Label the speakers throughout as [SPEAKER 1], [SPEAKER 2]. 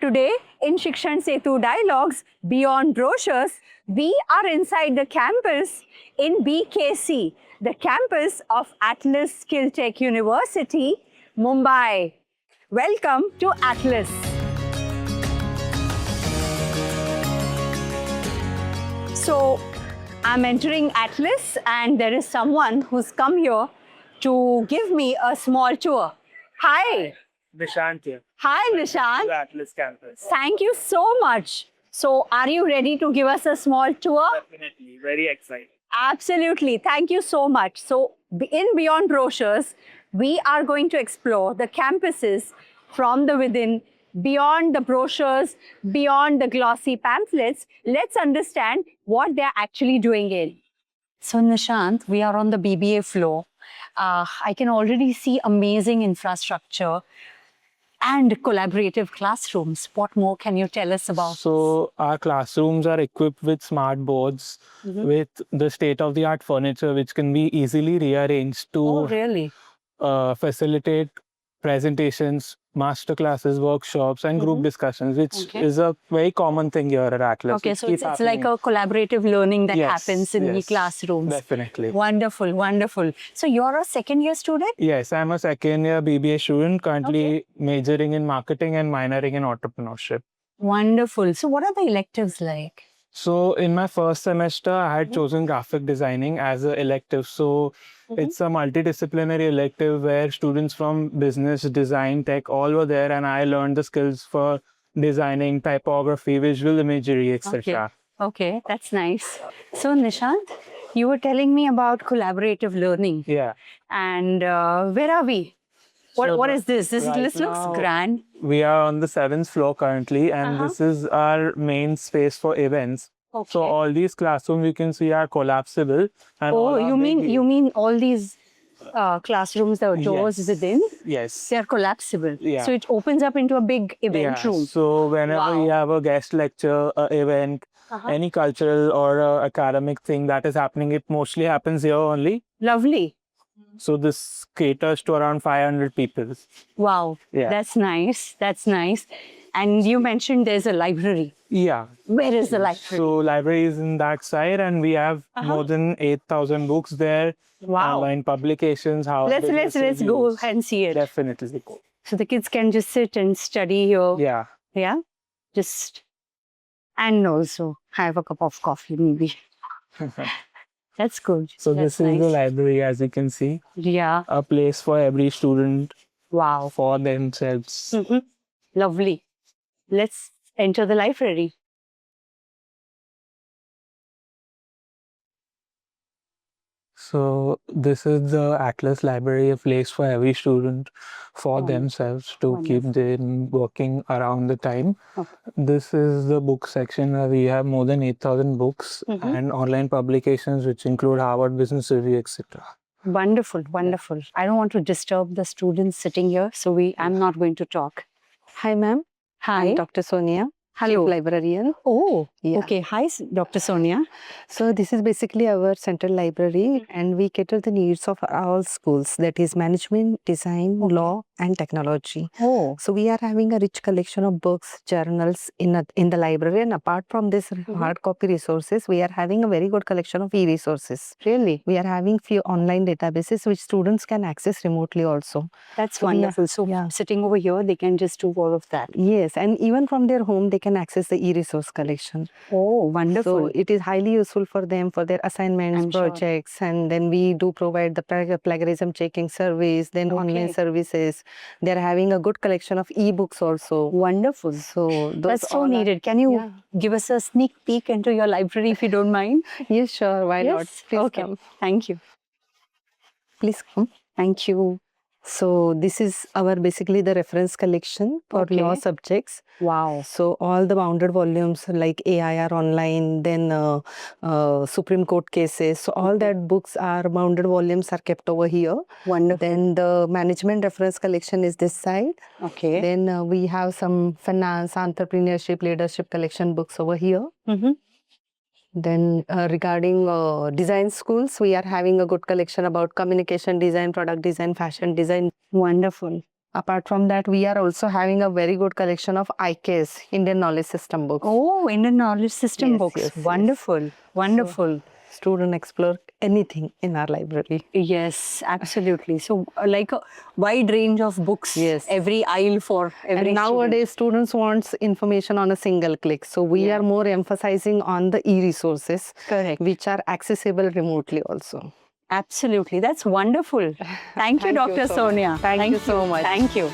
[SPEAKER 1] Today in Shikshan Setu Dialogues, beyond brochures, we are inside the campus in BKC, the campus of Atlas Skill Tech University, Mumbai. Welcome to Atlas. So, I'm entering Atlas and there is someone who's come here to give me a small tour. Hi.
[SPEAKER 2] Nishant here.
[SPEAKER 1] Hi,
[SPEAKER 2] To
[SPEAKER 1] Nishant.
[SPEAKER 2] Atlas campus.
[SPEAKER 1] Thank you so much. So, are you ready to give us a small tour?
[SPEAKER 2] Definitely. Very excited.
[SPEAKER 1] Absolutely. Thank you so much. So, in Beyond Brochures, we are going to explore the campuses from the within, beyond the brochures, beyond the glossy pamphlets. Let's understand what they're actually doing in. So, Nishant, we are on the BBA floor. I can already see amazing infrastructure and collaborative classrooms. What more can you tell us about?
[SPEAKER 2] So our classrooms are equipped with smart boards with the state-of-the-art furniture which can be easily rearranged
[SPEAKER 1] Oh,
[SPEAKER 2] to
[SPEAKER 1] really?
[SPEAKER 2] facilitate presentations, master classes, workshops and group discussions, which is a very common thing here at Atlas.
[SPEAKER 1] Okay,
[SPEAKER 2] It
[SPEAKER 1] so
[SPEAKER 2] keeps
[SPEAKER 1] it's like
[SPEAKER 2] happening.
[SPEAKER 1] a collaborative learning that
[SPEAKER 2] Yes,
[SPEAKER 1] happens in the
[SPEAKER 2] yes,
[SPEAKER 1] classrooms.
[SPEAKER 2] Definitely.
[SPEAKER 1] Wonderful, wonderful. So you're a second year student?
[SPEAKER 2] Yes, I'm a second year BBA student, currently majoring in marketing and minoring in entrepreneurship.
[SPEAKER 1] Wonderful. So what are the electives like?
[SPEAKER 2] So in my first semester, I had chosen graphic designing as an elective. So it's a multidisciplinary elective where students from business, design, tech, all were there, and I learned the skills for designing, typography, visual imagery, etc.
[SPEAKER 1] Okay, that's nice. So Nishant, you were telling me about collaborative learning.
[SPEAKER 2] Yeah.
[SPEAKER 1] And where are we? What is this? This
[SPEAKER 2] right
[SPEAKER 1] looks
[SPEAKER 2] now-
[SPEAKER 1] grand.
[SPEAKER 2] We are on the 7th floor currently, and this is our main space for events.
[SPEAKER 1] Okay.
[SPEAKER 2] So all these classrooms you can see are collapsible. And all
[SPEAKER 1] Oh,
[SPEAKER 2] are
[SPEAKER 1] you mean all these classrooms, the doors
[SPEAKER 2] Yes.
[SPEAKER 1] within,
[SPEAKER 2] Yes.
[SPEAKER 1] they are collapsible.
[SPEAKER 2] Yeah.
[SPEAKER 1] So it opens up into a big event room.
[SPEAKER 2] So whenever
[SPEAKER 1] Wow.
[SPEAKER 2] we have a guest lecture, a event, any cultural or academic thing that is happening, it mostly happens here only.
[SPEAKER 1] Lovely.
[SPEAKER 2] So this caters to around 500 people.
[SPEAKER 1] Wow.
[SPEAKER 2] Yeah.
[SPEAKER 1] That's nice. That's nice. And you mentioned there's a library.
[SPEAKER 2] Yeah.
[SPEAKER 1] Where is the library?
[SPEAKER 2] So library is in that side, and we have more than 8,000 books there.
[SPEAKER 1] Wow.
[SPEAKER 2] Online publications. How
[SPEAKER 1] Let's go
[SPEAKER 2] reviews.
[SPEAKER 1] and see it.
[SPEAKER 2] Definitely.
[SPEAKER 1] So the kids can just sit and study here.
[SPEAKER 2] Yeah.
[SPEAKER 1] Yeah. Just and also have a cup of coffee maybe. That's good.
[SPEAKER 2] So
[SPEAKER 1] That's
[SPEAKER 2] this is the
[SPEAKER 1] nice.
[SPEAKER 2] library, as you can see.
[SPEAKER 1] Yeah.
[SPEAKER 2] A place for every student
[SPEAKER 1] Wow.
[SPEAKER 2] for themselves.
[SPEAKER 1] Lovely. Let's enter the library.
[SPEAKER 2] So this is the Atlas Library, a place for every student for themselves to keep them working around the time. This is the book section where we have more than 8,000 books and online publications which include Harvard Business Review, etc.
[SPEAKER 1] Wonderful, wonderful. I don't want to disturb the students sitting here, so I'm not going to talk.
[SPEAKER 3] Hi, ma'am.
[SPEAKER 1] Hi.
[SPEAKER 3] I'm Dr. Sonia,
[SPEAKER 1] Hello.
[SPEAKER 3] Chief Librarian.
[SPEAKER 1] Oh,
[SPEAKER 3] Yeah.
[SPEAKER 1] okay. Hi, Dr. Sonia.
[SPEAKER 3] So this is basically our central library, and we cater the needs of all schools, that is management, design, law, and technology.
[SPEAKER 1] Oh,
[SPEAKER 3] So we are having a rich collection of books, journals in the library, and apart from this hard copy resources, we are having a very good collection of e-resources.
[SPEAKER 1] really?
[SPEAKER 3] We are having few online databases which students can access remotely also.
[SPEAKER 1] That's
[SPEAKER 3] So we are-
[SPEAKER 1] wonderful. So
[SPEAKER 3] yeah.
[SPEAKER 1] sitting over here, they can just do all of that.
[SPEAKER 3] Yes, and even from their home, they can access the e-resource collection.
[SPEAKER 1] Oh, wonderful.
[SPEAKER 3] So it is highly useful for them for their assignments,
[SPEAKER 1] I'm sure.
[SPEAKER 3] projects, and then we do provide the plagiarism checking service, then online
[SPEAKER 1] Okay.
[SPEAKER 3] services. They're having a good collection of e-books also.
[SPEAKER 1] Wonderful.
[SPEAKER 3] So those
[SPEAKER 1] That's so
[SPEAKER 3] all are-
[SPEAKER 1] needed. Can you
[SPEAKER 3] Yeah.
[SPEAKER 1] give us a sneak peek into your library if you don't mind?
[SPEAKER 3] Yes, sure. Why not? Please
[SPEAKER 1] Okay.
[SPEAKER 3] come.
[SPEAKER 1] Thank you.
[SPEAKER 3] Please come.
[SPEAKER 1] Thank you.
[SPEAKER 3] So this is our basically the reference collection for law
[SPEAKER 1] Okay.
[SPEAKER 3] subjects.
[SPEAKER 1] Wow.
[SPEAKER 3] So all the bounded volumes like AIR online, then Supreme Court cases. So all that books are bounded volumes are kept over here.
[SPEAKER 1] Wonderful.
[SPEAKER 3] Then the management reference collection is this side.
[SPEAKER 1] Okay.
[SPEAKER 3] Then we have some finance, entrepreneurship, leadership collection books over here. Then regarding design schools, we are having a good collection about communication design, product design, fashion design.
[SPEAKER 1] Wonderful.
[SPEAKER 3] Apart from that, we are also having a very good collection of IKS, Indian Knowledge System books.
[SPEAKER 1] Oh, Indian Knowledge System
[SPEAKER 3] Yes,
[SPEAKER 1] books.
[SPEAKER 3] yes, yes.
[SPEAKER 1] Wonderful. Wonderful.
[SPEAKER 3] Student explore anything in our library.
[SPEAKER 1] Yes, absolutely. So, like a wide range of books.
[SPEAKER 3] Yes.
[SPEAKER 1] Every aisle for every
[SPEAKER 3] And nowadays, students want information on a single click. So we are more emphasizing on the e-resources,
[SPEAKER 1] Correct.
[SPEAKER 3] which are accessible remotely also.
[SPEAKER 1] Absolutely. That's wonderful. Thank you,
[SPEAKER 3] Thank you
[SPEAKER 1] Dr.
[SPEAKER 3] so
[SPEAKER 1] Sonia.
[SPEAKER 3] much. Thank you so much.
[SPEAKER 1] Thank you.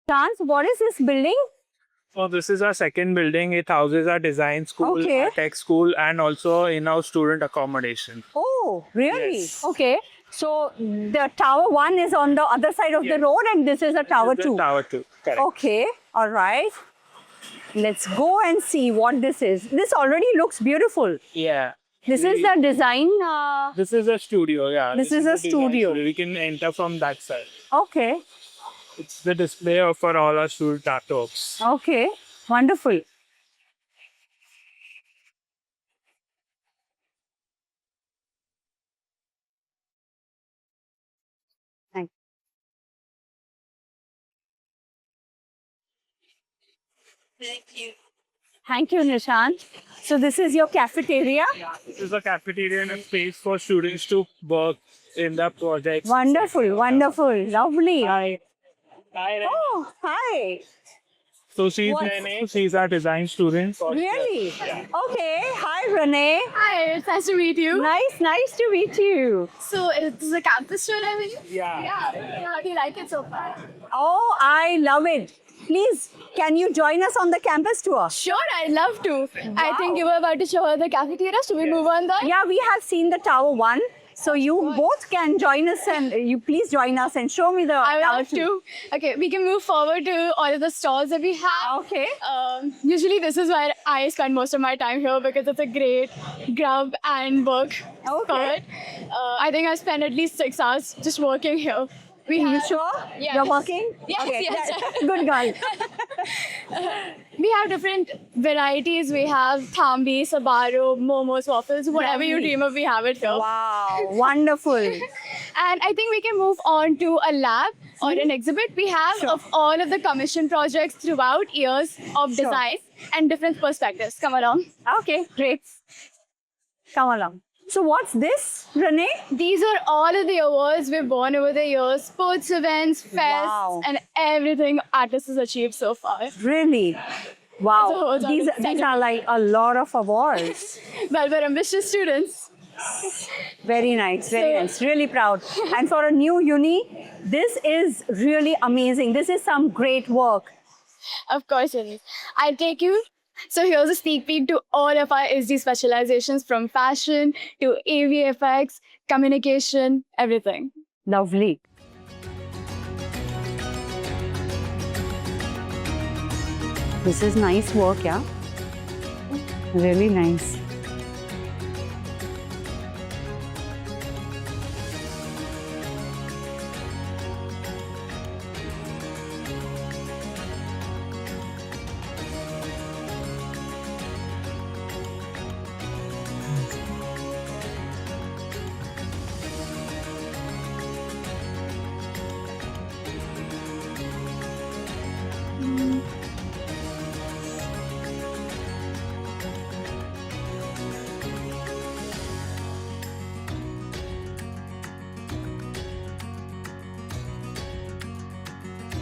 [SPEAKER 1] Chance, what is this building?
[SPEAKER 2] So this is our second building. It houses our design school,
[SPEAKER 1] Okay.
[SPEAKER 2] our tech school, and also in-house student accommodation.
[SPEAKER 1] Oh, really?
[SPEAKER 2] Yes.
[SPEAKER 1] Okay. So the tower 1 is on the other side of the
[SPEAKER 2] Yes.
[SPEAKER 1] road and this is a tower
[SPEAKER 2] This is
[SPEAKER 1] 2.
[SPEAKER 2] the Tower 2. Correct.
[SPEAKER 1] Okay. All right. Let's go and see what this is. This already looks beautiful.
[SPEAKER 2] Yeah.
[SPEAKER 1] This is the design.
[SPEAKER 2] This is a studio, yeah.
[SPEAKER 1] This is a
[SPEAKER 2] the design
[SPEAKER 1] studio.
[SPEAKER 2] We can enter from that side.
[SPEAKER 1] Okay.
[SPEAKER 2] It's the display for all our student laptops.
[SPEAKER 1] Okay. Wonderful. Thank you, Nishant. So this is your cafeteria.
[SPEAKER 2] This is a cafeteria and a space for students to work in the project.
[SPEAKER 1] Wonderful, wonderful, lovely.
[SPEAKER 2] Hi. Hi.
[SPEAKER 1] Oh, hi.
[SPEAKER 2] So she's
[SPEAKER 1] What?
[SPEAKER 2] Renee. She's our design student.
[SPEAKER 1] Really? Okay. Hi, Renee.
[SPEAKER 4] Hi, it's nice to meet you.
[SPEAKER 1] Nice to meet you.
[SPEAKER 4] So, it's a campus tour, I believe?
[SPEAKER 2] Yeah.
[SPEAKER 4] Yeah. How do you like it so far?
[SPEAKER 1] Oh, I love it. Please, can you join us on the campus tour?
[SPEAKER 4] Sure, I'd love to. I think you were about to show her the cafeteria. Should we move on then?
[SPEAKER 1] Yeah, we have seen the Tower 1. So you both can join us and you please join us and show me the
[SPEAKER 4] I would
[SPEAKER 1] Tower
[SPEAKER 4] love
[SPEAKER 1] 2.
[SPEAKER 4] to. Okay, we can move forward to all of the stalls that we have.
[SPEAKER 1] Okay.
[SPEAKER 4] Usually, this is where I spend most of my time here because it's a great grub and work spot. I think I spend at least 6 hours just working here.
[SPEAKER 1] Are you sure?
[SPEAKER 4] Yes.
[SPEAKER 1] You're working?
[SPEAKER 4] Yes,
[SPEAKER 1] Okay,
[SPEAKER 4] yes.
[SPEAKER 1] good girl.
[SPEAKER 4] We have different varieties. We have Thambi, Sabaro, momos, waffles, whatever you
[SPEAKER 1] Lovely.
[SPEAKER 4] dream of, we have it here.
[SPEAKER 1] Wow, wonderful.
[SPEAKER 4] And I think we can move on to a lab or an exhibit. We have
[SPEAKER 1] Sure.
[SPEAKER 4] of all of the commission projects throughout years of
[SPEAKER 1] Sure.
[SPEAKER 4] design and different perspectives. Come along.
[SPEAKER 1] Okay, great. Come along. So what's this, Renee?
[SPEAKER 4] These are all of the awards we've won over the years, sports events, fests,
[SPEAKER 1] Wow.
[SPEAKER 4] and everything artists has achieved so far.
[SPEAKER 1] Really? Wow.
[SPEAKER 4] So
[SPEAKER 1] These are like a lot of awards.
[SPEAKER 4] Well, we're ambitious students.
[SPEAKER 1] Very nice, very
[SPEAKER 4] So-
[SPEAKER 1] nice. Really proud. And for a new uni, this is really amazing. This is some great work.
[SPEAKER 4] Of course it is. I'll take you. So here's a sneak peek to all of our SD specializations from fashion to AVFX, communication, everything.
[SPEAKER 1] Lovely. This is nice work, yeah? Really nice.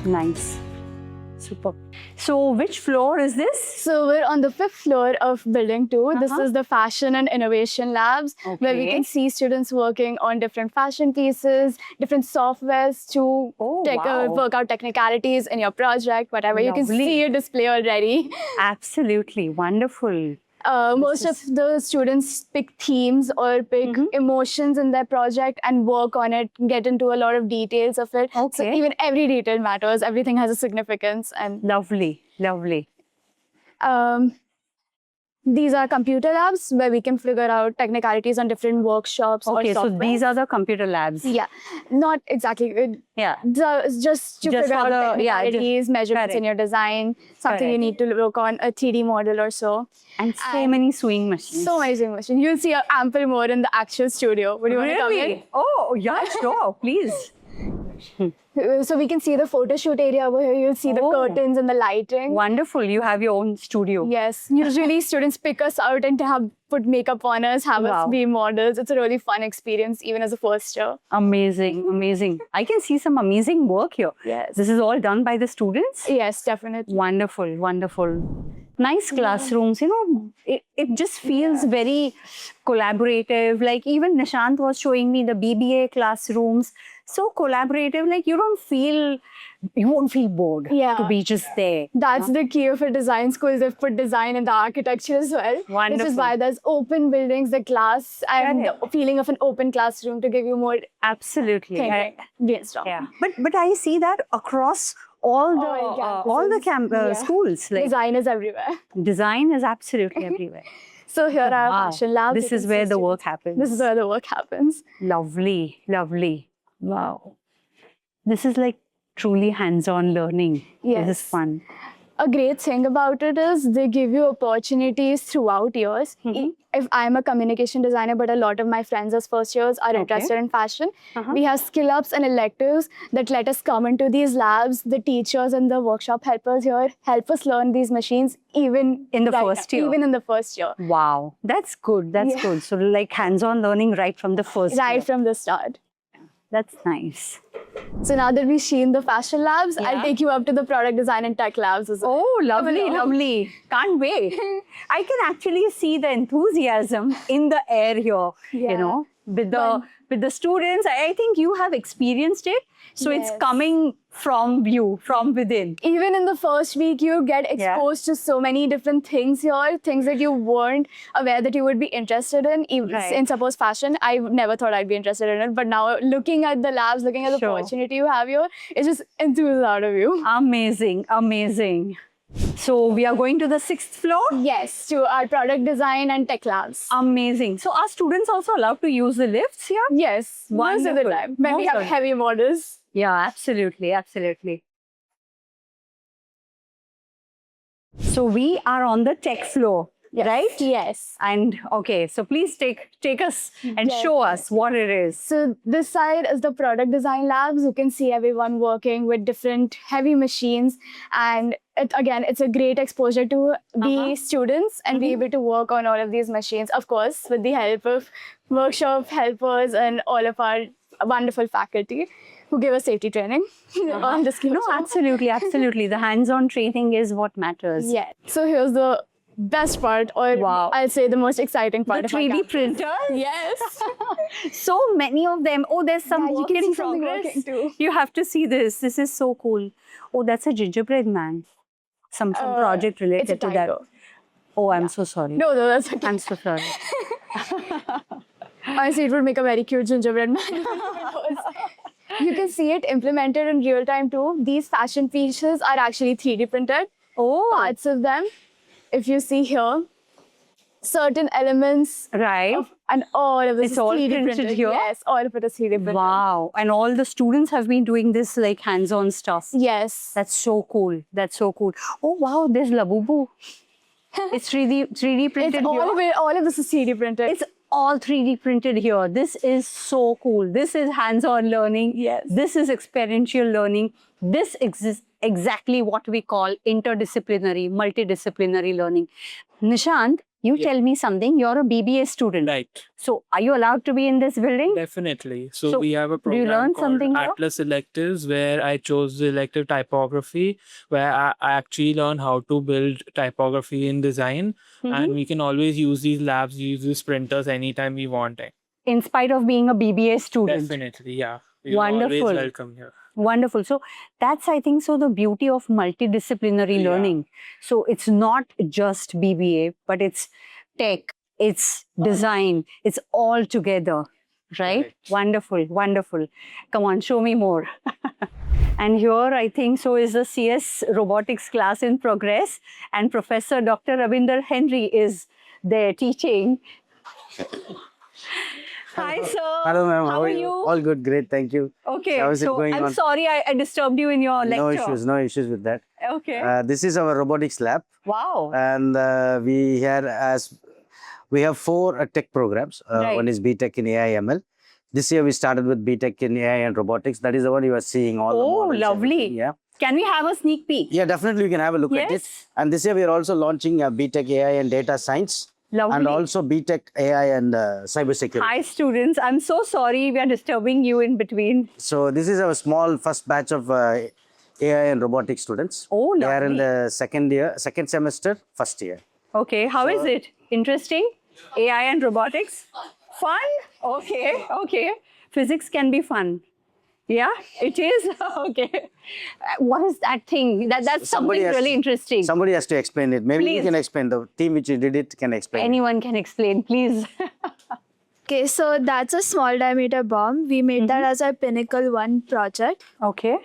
[SPEAKER 1] Nice. Super. So which floor is this?
[SPEAKER 4] So we're on the 5th floor of building 2. This
[SPEAKER 1] Uh-huh.
[SPEAKER 4] is the fashion and innovation labs where we
[SPEAKER 1] Okay.
[SPEAKER 4] can see students working on different fashion pieces, different softwares to
[SPEAKER 1] Oh, wow.
[SPEAKER 4] work out technicalities in your project, whatever. You can
[SPEAKER 1] Lovely.
[SPEAKER 4] see a display already.
[SPEAKER 1] Absolutely. Wonderful.
[SPEAKER 4] Most of the students pick themes or pick
[SPEAKER 1] Mm-hmm.
[SPEAKER 4] emotions in their project and work on it, get into a lot of details of it. So
[SPEAKER 1] Okay.
[SPEAKER 4] even every detail matters. Everything has a significance. And
[SPEAKER 1] Lovely. Lovely.
[SPEAKER 4] These are computer labs where we can figure out technicalities on different workshops
[SPEAKER 1] Okay,
[SPEAKER 4] or
[SPEAKER 1] so
[SPEAKER 4] software.
[SPEAKER 1] these are the computer labs.
[SPEAKER 4] Yeah, not exactly.
[SPEAKER 1] Yeah.
[SPEAKER 4] Just to
[SPEAKER 1] Just
[SPEAKER 4] figure
[SPEAKER 1] for
[SPEAKER 4] out
[SPEAKER 1] the- yeah, just-
[SPEAKER 4] technicalities, measurements in
[SPEAKER 1] correct.
[SPEAKER 4] your design, something you
[SPEAKER 1] Correct.
[SPEAKER 4] need to work on, a 3D model or so.
[SPEAKER 1] And so
[SPEAKER 4] And
[SPEAKER 1] many sewing machines.
[SPEAKER 4] So amazing machine. You'll see ample more in the actual studio. Would you want to come in?
[SPEAKER 1] Really? Oh, yeah, sure. Please.
[SPEAKER 4] So we can see the photo shoot area over here. You'll see the
[SPEAKER 1] Oh.
[SPEAKER 4] curtains and the lighting.
[SPEAKER 1] Wonderful. You have your own studio.
[SPEAKER 4] Yes, usually students pick us out and have put makeup on us, have
[SPEAKER 1] Wow.
[SPEAKER 4] us be models. It's a really fun experience, even as a first year.
[SPEAKER 1] Amazing, amazing. I can see some amazing work here.
[SPEAKER 4] Yes.
[SPEAKER 1] This is all done by the students?
[SPEAKER 4] Yes, definitely.
[SPEAKER 1] Wonderful, wonderful. Nice classrooms, you know, it just feels very collaborative. Like even Nishant was showing me the BBA classrooms. So collaborative, like you won't feel bored
[SPEAKER 4] Yeah.
[SPEAKER 1] to be just there.
[SPEAKER 4] That's the key of a design school. They've put design in the architecture as well. Which
[SPEAKER 1] Wonderful.
[SPEAKER 4] is why there's open buildings, the class, and
[SPEAKER 1] Correct.
[SPEAKER 4] the feeling of an open classroom to give you more
[SPEAKER 1] Absolutely.
[SPEAKER 4] thinking. Brainstorm.
[SPEAKER 1] Yeah. But I see that across all the
[SPEAKER 4] All campuses. Yeah.
[SPEAKER 1] schools. Like
[SPEAKER 4] Design is everywhere.
[SPEAKER 1] design is absolutely everywhere.
[SPEAKER 4] So here are
[SPEAKER 1] Wow.
[SPEAKER 4] fashion labs.
[SPEAKER 1] This
[SPEAKER 4] You
[SPEAKER 1] is
[SPEAKER 4] can
[SPEAKER 1] where
[SPEAKER 4] see
[SPEAKER 1] the work
[SPEAKER 4] students.
[SPEAKER 1] happens.
[SPEAKER 4] This is where the work happens.
[SPEAKER 1] Lovely, lovely. Wow. This is like truly hands-on learning. This is
[SPEAKER 4] Yes.
[SPEAKER 1] fun.
[SPEAKER 4] A great thing about it is they give you opportunities throughout years.
[SPEAKER 1] Mhm.
[SPEAKER 4] If I'm a communication designer, but a lot of my friends as first years are
[SPEAKER 1] Okay.
[SPEAKER 4] interested in fashion,
[SPEAKER 1] Uh-huh.
[SPEAKER 4] we have skill ups and electives that let us come into these labs. The teachers and the workshop helpers here help us learn these machines even
[SPEAKER 1] In the
[SPEAKER 4] right
[SPEAKER 1] first
[SPEAKER 4] now,
[SPEAKER 1] year.
[SPEAKER 4] Even in the first year,
[SPEAKER 1] Wow. That's good. That's
[SPEAKER 4] Yeah.
[SPEAKER 1] good. So like hands-on learning right from the first
[SPEAKER 4] right
[SPEAKER 1] year.
[SPEAKER 4] from the start.
[SPEAKER 1] That's nice.
[SPEAKER 4] So now that we've seen the fashion labs,
[SPEAKER 1] Yeah.
[SPEAKER 4] I'll take you up to the product design and tech labs as well.
[SPEAKER 1] Oh, lovely,
[SPEAKER 4] along.
[SPEAKER 1] lovely. Can't wait. I can actually see the enthusiasm in the air here, you
[SPEAKER 4] Yeah.
[SPEAKER 1] know, with the students. I think you have experienced it. So it's
[SPEAKER 4] Yes.
[SPEAKER 1] coming from you, from within.
[SPEAKER 4] Even in the first week, you get exposed to so many different things here, things that you weren't aware that you would be interested in.
[SPEAKER 1] Right.
[SPEAKER 4] In suppose fashion, I never thought I'd be interested in it, but now looking at the labs, looking at the
[SPEAKER 1] Sure.
[SPEAKER 4] opportunity you have here, it just enthuses out of you.
[SPEAKER 1] Amazing, amazing. So we are going to the 6th floor?
[SPEAKER 4] Yes, to our product design and tech labs.
[SPEAKER 1] Amazing. So are students also allowed to use the lifts here?
[SPEAKER 4] Yes, most of the
[SPEAKER 1] Wonderful.
[SPEAKER 4] time when we
[SPEAKER 1] Most
[SPEAKER 4] have
[SPEAKER 1] of the-
[SPEAKER 4] heavy models.
[SPEAKER 1] Yeah, absolutely, absolutely. So we are on the tech floor, right?
[SPEAKER 4] Yes.
[SPEAKER 1] And okay, so please take us and
[SPEAKER 4] Yes.
[SPEAKER 1] show us what it is.
[SPEAKER 4] So this side is the product design labs. You can see everyone working with different heavy machines, and it's a great exposure to the students and be able to work on all of these machines. Of course, with the help of workshop helpers and all of our wonderful faculty who give us safety training. On the skill
[SPEAKER 1] No, absolutely, absolutely. The hands-on training is what matters.
[SPEAKER 4] Yeah. So here's the best part, or
[SPEAKER 1] Wow.
[SPEAKER 4] I'll say the most exciting part
[SPEAKER 1] The
[SPEAKER 4] of our
[SPEAKER 1] 3D
[SPEAKER 4] campus.
[SPEAKER 1] printers?
[SPEAKER 4] Yes.
[SPEAKER 1] So many of them. Oh, there's some
[SPEAKER 4] Yeah, you
[SPEAKER 1] work
[SPEAKER 4] can
[SPEAKER 1] in
[SPEAKER 4] see something
[SPEAKER 1] progress.
[SPEAKER 4] working too.
[SPEAKER 1] You have to see this. This is so cool. Oh, that's a gingerbread man. Some project
[SPEAKER 4] It's a
[SPEAKER 1] related to that.
[SPEAKER 4] tiger.
[SPEAKER 1] Oh, I'm so sorry.
[SPEAKER 4] No, that's okay.
[SPEAKER 1] I'm so sorry.
[SPEAKER 4] Honestly, it would make a very cute gingerbread man. You can see it implemented in real time too. These fashion pieces are actually 3D printed.
[SPEAKER 1] Oh,
[SPEAKER 4] Parts of them, if you see here, certain elements
[SPEAKER 1] right.
[SPEAKER 4] and all of this
[SPEAKER 1] It's
[SPEAKER 4] is
[SPEAKER 1] all
[SPEAKER 4] 3D
[SPEAKER 1] printed
[SPEAKER 4] printed.
[SPEAKER 1] here?
[SPEAKER 4] Yes, all of it is 3D printed.
[SPEAKER 1] Wow. And all the students have been doing this like hands-on stuff.
[SPEAKER 4] Yes.
[SPEAKER 1] That's so cool. That's so cool. Oh, wow. There's Labubu. It's 3D printed
[SPEAKER 4] It's
[SPEAKER 1] here.
[SPEAKER 4] all of this is 3D printed.
[SPEAKER 1] It's all 3D printed here. This is so cool. This is hands-on learning.
[SPEAKER 4] Yes.
[SPEAKER 1] This is experiential learning. This is exactly what we call interdisciplinary, multidisciplinary learning. Nishant, you tell me something. You're a BBA student.
[SPEAKER 2] Right.
[SPEAKER 1] So are you allowed to be in this building?
[SPEAKER 2] Definitely. So,
[SPEAKER 1] So,
[SPEAKER 2] we have a
[SPEAKER 1] do you
[SPEAKER 2] program
[SPEAKER 1] learn
[SPEAKER 2] called
[SPEAKER 1] something here?
[SPEAKER 2] Atlas Electives where I chose the elective typography, where I actually learn how to build typography in design. And we can always use these labs, use these printers anytime we want it.
[SPEAKER 1] In spite of being a BBA student.
[SPEAKER 2] Definitely, yeah. You're
[SPEAKER 1] Wonderful.
[SPEAKER 2] always welcome here.
[SPEAKER 1] Wonderful. So that's, I think, so the beauty of multidisciplinary
[SPEAKER 2] Yeah.
[SPEAKER 1] learning. So it's not just BBA, but it's tech, it's design, it's all together, right?
[SPEAKER 2] Correct.
[SPEAKER 1] Wonderful, wonderful. Come on, show me more. And here, I think so is the CS robotics class in progress, and Professor Dr. Ravinder Henry is there teaching. Hi, sir.
[SPEAKER 5] Hello, ma'am.
[SPEAKER 1] How are you?
[SPEAKER 5] All good, great, thank you.
[SPEAKER 1] Okay,
[SPEAKER 5] How is it
[SPEAKER 1] so
[SPEAKER 5] going
[SPEAKER 1] I'm
[SPEAKER 5] on?
[SPEAKER 1] sorry I disturbed you in your lecture.
[SPEAKER 5] No issues with that.
[SPEAKER 1] Okay.
[SPEAKER 5] This is our robotics lab,
[SPEAKER 1] Wow.
[SPEAKER 5] and we have 4 tech programs.
[SPEAKER 1] Right.
[SPEAKER 5] One is BTech in AI ML. This year we started with BTech in AI and robotics. That is the one you are seeing all the
[SPEAKER 1] Oh,
[SPEAKER 5] models and
[SPEAKER 1] lovely.
[SPEAKER 5] everything, Yeah.
[SPEAKER 1] Can we have a sneak peek?
[SPEAKER 5] Yeah, definitely you can have a look at it.
[SPEAKER 1] Yes.
[SPEAKER 5] And this year we are also launching BTech AI and data science,
[SPEAKER 1] Lovely.
[SPEAKER 5] and also BTech AI and cybersecurity.
[SPEAKER 1] Hi, students. I'm so sorry we are disturbing you in between.
[SPEAKER 5] So this is our small first batch of AI and robotics students.
[SPEAKER 1] Oh,
[SPEAKER 5] They are in
[SPEAKER 1] lovely.
[SPEAKER 5] the second semester, first year.
[SPEAKER 1] Okay, how is it? Interesting? AI and robotics? Fun? Okay, okay. Physics can be fun. Yeah, it is. Okay. What is that thing? That's
[SPEAKER 5] Somebody
[SPEAKER 1] something
[SPEAKER 5] has-
[SPEAKER 1] really interesting.
[SPEAKER 5] Somebody has to explain it. Maybe you
[SPEAKER 1] Please.
[SPEAKER 5] can explain. The team which did it can explain.
[SPEAKER 1] Anyone can explain, please.
[SPEAKER 4] Okay, so that's a small diameter bomb. We made that as our Pinnacle 1 project.
[SPEAKER 1] Okay.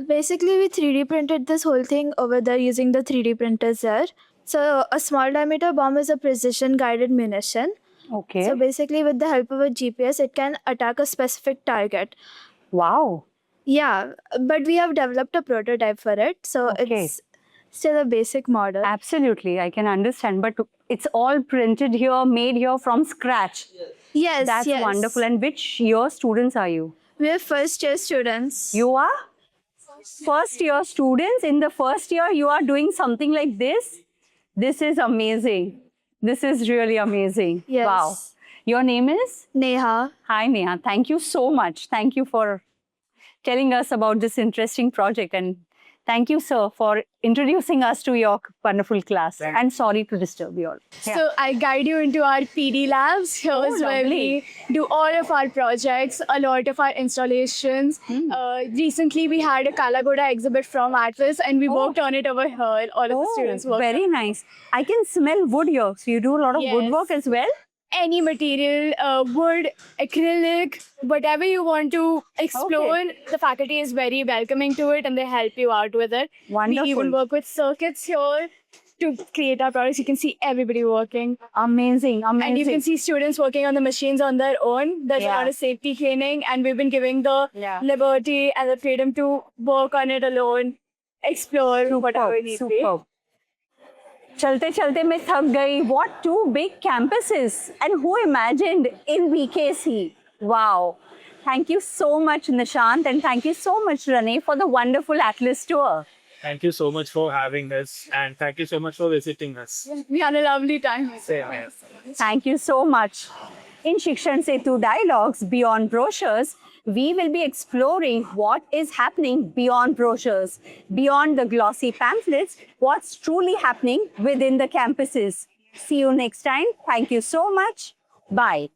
[SPEAKER 4] Basically, we 3D printed this whole thing over there using the 3D printers there. So a small diameter bomb is a precision guided munition.
[SPEAKER 1] Okay.
[SPEAKER 4] So basically, with the help of a GPS, it can attack a specific target.
[SPEAKER 1] Wow.
[SPEAKER 4] Yeah, but we have developed a prototype for it. So
[SPEAKER 1] Okay.
[SPEAKER 4] it's still a basic model.
[SPEAKER 1] Absolutely, I can understand. But it's all printed here, made here from scratch.
[SPEAKER 4] Yes,
[SPEAKER 1] That's
[SPEAKER 4] yes.
[SPEAKER 1] wonderful. And which year students are you?
[SPEAKER 4] We're first year students.
[SPEAKER 1] You are? First year students. In the first year, you are doing something like this? This is amazing. This is really amazing.
[SPEAKER 4] Yes.
[SPEAKER 1] Wow. Your name is?
[SPEAKER 4] Neha.
[SPEAKER 1] Hi, Neha. Thank you so much. Thank you for telling us about this interesting project. And thank you, sir, for introducing us to your wonderful class. And sorry to disturb you all. Yeah.
[SPEAKER 4] So I guide you into our PD labs. Here's
[SPEAKER 1] Oh,
[SPEAKER 4] where
[SPEAKER 1] lovely.
[SPEAKER 4] we do all of our projects, a lot of our installations.
[SPEAKER 1] Hmm.
[SPEAKER 4] Recently, we had a Kalagoda exhibit from Atlas, and we worked on it over here. All of the students worked.
[SPEAKER 1] very nice. I can smell wood here. So you do a lot of
[SPEAKER 4] Yes.
[SPEAKER 1] woodwork as well?
[SPEAKER 4] Any material, wood, acrylic, whatever you want to explore, the faculty is very welcoming to it and they help you out with it.
[SPEAKER 1] Wonderful.
[SPEAKER 4] We even work with circuits here to create our products. You can see everybody working.
[SPEAKER 1] Amazing, amazing.
[SPEAKER 4] And you can see students working on the machines on their own. There's a lot of safety training, and we've been giving the liberty and the freedom to work on it alone, explore whatever we need to be.
[SPEAKER 1] Superb. चलते चलते मैं थक गई. What 2 big campuses, and who imagined in BKC? Wow. Thank you so much, Nishant, and thank you so much, Rane, for the wonderful Atlas tour.
[SPEAKER 2] Thank you so much for having us, and thank you so much for visiting us.
[SPEAKER 4] We had a lovely time.
[SPEAKER 2] Same here.
[SPEAKER 1] Thank you so much. In Shikshan Setu Dialogues Beyond Brochures, we will be exploring what is happening beyond brochures, beyond the glossy pamphlets, what's truly happening within the campuses. See you next time. Thank you so much. Bye.